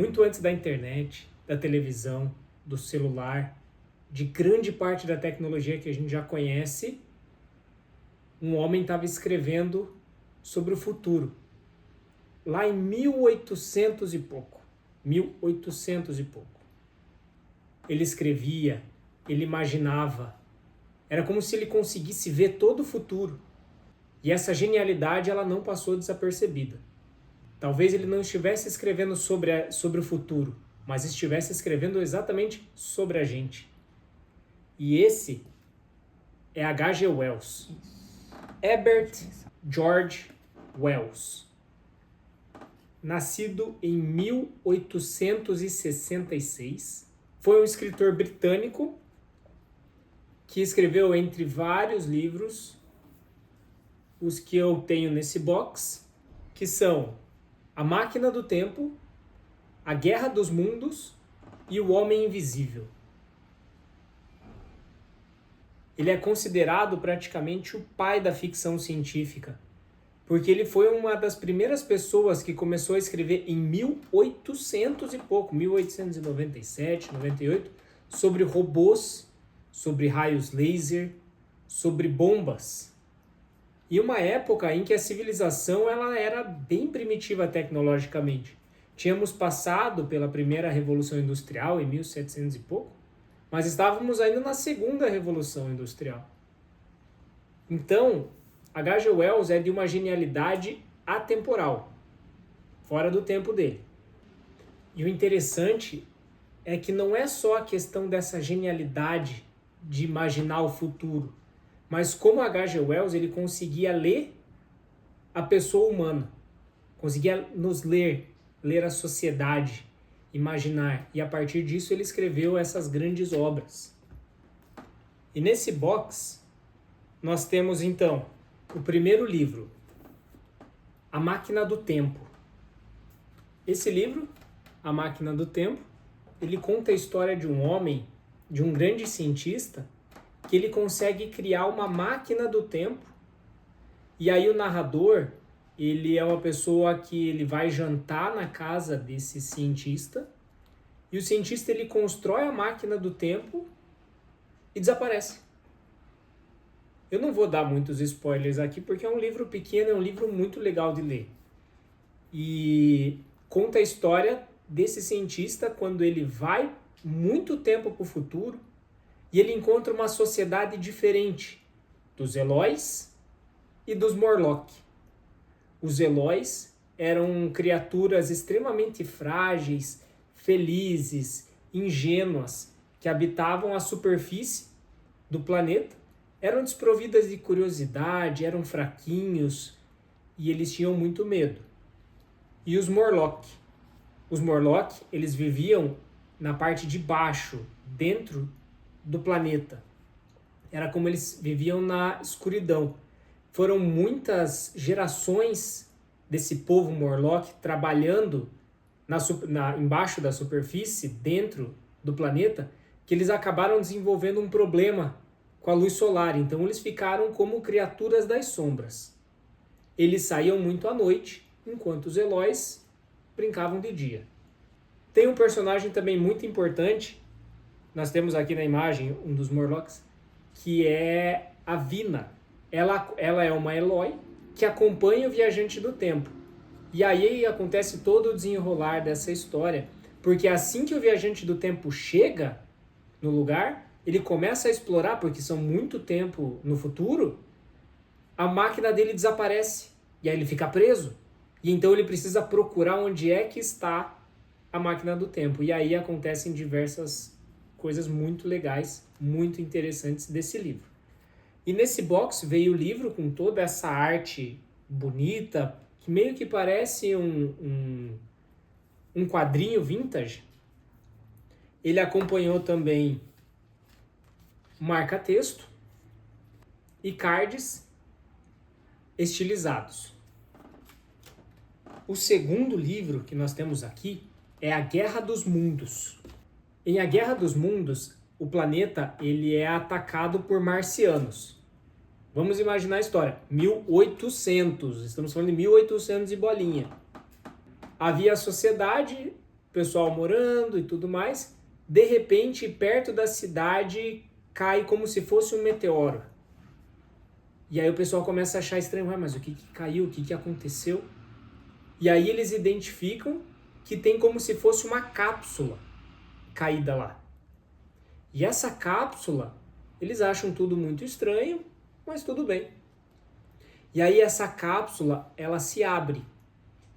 Muito antes da internet, da televisão, do celular, de grande parte da tecnologia que a gente já conhece, um homem estava escrevendo sobre o futuro. Lá em 1800 e pouco. 1800 e pouco. Ele escrevia, ele imaginava. Era como se ele conseguisse ver todo o futuro. E essa genialidade ela não passou desapercebida. Talvez ele não estivesse escrevendo sobre o futuro, mas estivesse escrevendo exatamente sobre a gente. E esse é H.G. Wells. Herbert George Wells. Nascido em 1866, foi um escritor britânico que escreveu entre vários livros, os que eu tenho nesse box, que são A Máquina do Tempo, A Guerra dos Mundos e O Homem Invisível. Ele é considerado praticamente o pai da ficção científica, porque ele foi uma das primeiras pessoas que começou a escrever em 1800 e pouco, 1897, 98, sobre robôs, sobre raios laser, sobre bombas. E uma época em que a civilização ela era bem primitiva tecnologicamente. Tínhamos passado pela primeira Revolução Industrial, em 1700 e pouco, mas estávamos ainda na segunda Revolução Industrial. Então, H.G. Wells é de uma genialidade atemporal, fora do tempo dele. E o interessante é que não é só a questão dessa genialidade de imaginar o futuro, mas como H.G. Wells ele conseguia ler a pessoa humana, conseguia nos ler a sociedade, imaginar, e a partir disso ele escreveu essas grandes obras. E nesse box nós temos então o primeiro livro, A Máquina do Tempo. Esse livro, A Máquina do Tempo, ele conta a história de um homem, de um grande cientista, que ele consegue criar uma máquina do tempo, e aí o narrador, ele é uma pessoa que ele vai jantar na casa desse cientista, e o cientista ele constrói a máquina do tempo e desaparece. Eu não vou dar muitos spoilers aqui, porque é um livro pequeno, é um livro muito legal de ler. E conta a história desse cientista quando ele vai muito tempo para o futuro e ele encontra uma sociedade diferente dos Eloys e dos Morlock. Os Eloys eram criaturas extremamente frágeis, felizes, ingênuas, que habitavam a superfície do planeta, eram desprovidas de curiosidade, eram fraquinhos e eles tinham muito medo. E os Morlock? Os Morlock, eles viviam na parte de baixo, dentro do planeta. Era como eles viviam na escuridão. Foram muitas gerações desse povo Morlock trabalhando embaixo da superfície, dentro do planeta, que eles acabaram desenvolvendo um problema com a luz solar. Então eles ficaram como criaturas das sombras. Eles saíam muito à noite, enquanto os Eloys brincavam de dia. Tem um personagem também muito importante, nós temos aqui na imagem um dos Morlocks, que é a Vina. Ela é uma Eloy que acompanha o viajante do tempo. E aí acontece todo o desenrolar dessa história, porque assim que o viajante do tempo chega no lugar, ele começa a explorar, porque são muito tempo no futuro, a máquina dele desaparece, e aí ele fica preso. E então ele precisa procurar onde é que está a máquina do tempo. E aí acontecem diversas coisas muito legais, muito interessantes desse livro. E nesse box veio o livro com toda essa arte bonita, que meio que parece um quadrinho vintage. Ele acompanhou também marca-texto e cards estilizados. O segundo livro que nós temos aqui é A Guerra dos Mundos. Em A Guerra dos Mundos, o planeta ele é atacado por marcianos. Vamos imaginar a história. 1800, estamos falando de 1800 e bolinha. Havia a sociedade pessoal morando e tudo mais. De repente, perto da cidade, cai como se fosse um meteoro. E aí o pessoal começa a achar estranho, mas o que caiu? O que aconteceu? E aí eles identificam que tem como se fosse uma cápsula caída lá. E essa cápsula, eles acham tudo muito estranho, mas tudo bem. E aí essa cápsula, ela se abre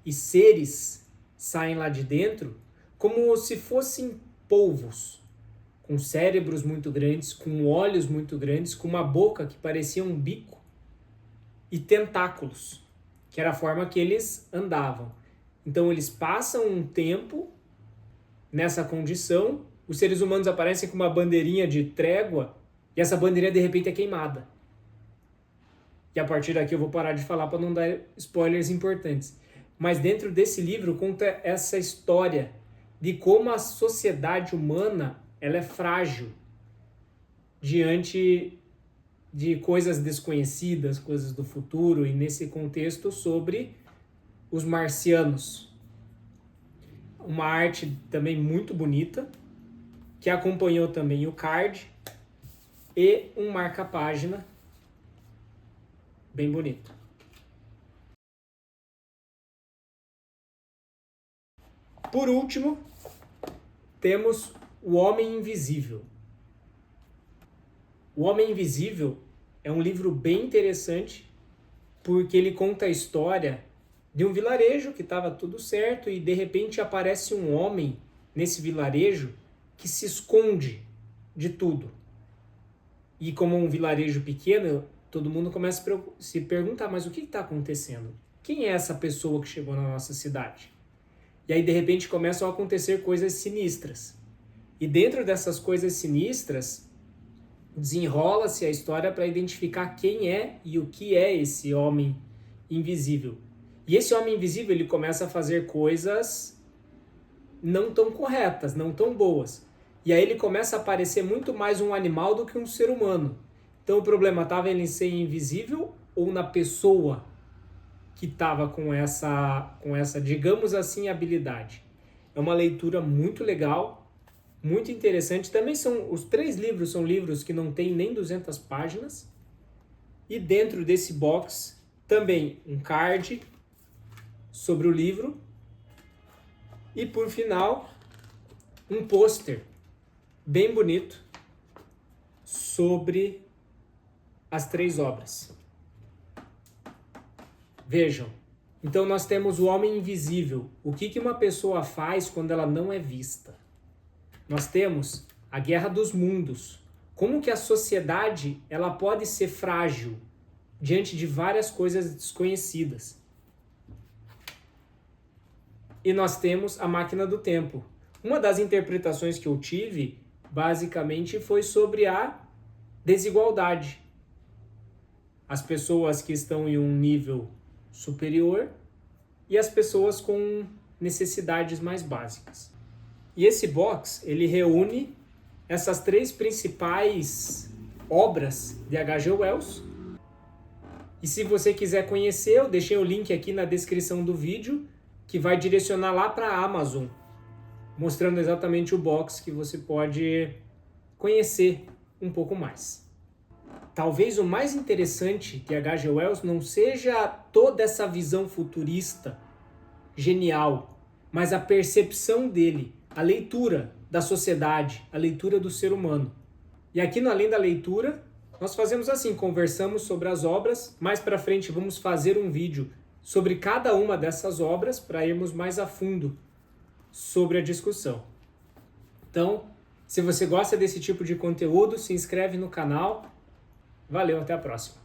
e seres saem lá de dentro como se fossem polvos, com cérebros muito grandes, com olhos muito grandes, com uma boca que parecia um bico e tentáculos, que era a forma que eles andavam. Então eles passam um tempo nessa condição, os seres humanos aparecem com uma bandeirinha de trégua e essa bandeirinha de repente é queimada. E a partir daqui eu vou parar de falar para não dar spoilers importantes. Mas dentro desse livro conta essa história de como a sociedade humana ela é frágil diante de coisas desconhecidas, coisas do futuro, e nesse contexto sobre os marcianos. Uma arte também muito bonita, que acompanhou também o card e um marca-página bem bonito. Por último, temos O Homem Invisível. O Homem Invisível é um livro bem interessante porque ele conta a história de um vilarejo que estava tudo certo e de repente aparece um homem nesse vilarejo que se esconde de tudo. E como um vilarejo pequeno, todo mundo começa a se perguntar, mas o que está acontecendo? Quem é essa pessoa que chegou na nossa cidade? E aí de repente começam a acontecer coisas sinistras. E dentro dessas coisas sinistras, desenrola-se a história para identificar quem é e o que é esse homem invisível. E esse homem invisível, ele começa a fazer coisas não tão corretas, não tão boas. E aí ele começa a parecer muito mais um animal do que um ser humano. Então o problema estava em ele ser invisível ou na pessoa que estava com essa, digamos assim, habilidade. É uma leitura muito legal, muito interessante. Também os 3 livros são livros que não têm nem 200 páginas. E dentro desse box também um card sobre o livro. E por final, um pôster bem bonito sobre as 3 obras. Vejam, então nós temos o homem invisível. O que uma pessoa faz quando ela não é vista? Nós temos a guerra dos mundos. Como que a sociedade ela pode ser frágil diante de várias coisas desconhecidas? E nós temos a máquina do tempo. Uma das interpretações que eu tive, basicamente, foi sobre a desigualdade. As pessoas que estão em um nível superior e as pessoas com necessidades mais básicas. E esse box, ele reúne essas 3 principais obras de H.G. Wells. E se você quiser conhecer, eu deixei o link aqui na descrição do vídeo, que vai direcionar lá para a Amazon, mostrando exatamente o box que você pode conhecer um pouco mais. Talvez o mais interessante de H.G. Wells não seja toda essa visão futurista, genial, mas a percepção dele, a leitura da sociedade, a leitura do ser humano. E aqui no Além da Leitura, nós fazemos assim, conversamos sobre as obras, mais para frente vamos fazer um vídeo sobre cada uma dessas obras para irmos mais a fundo sobre a discussão. Então, se você gosta desse tipo de conteúdo, se inscreve no canal. Valeu, até a próxima.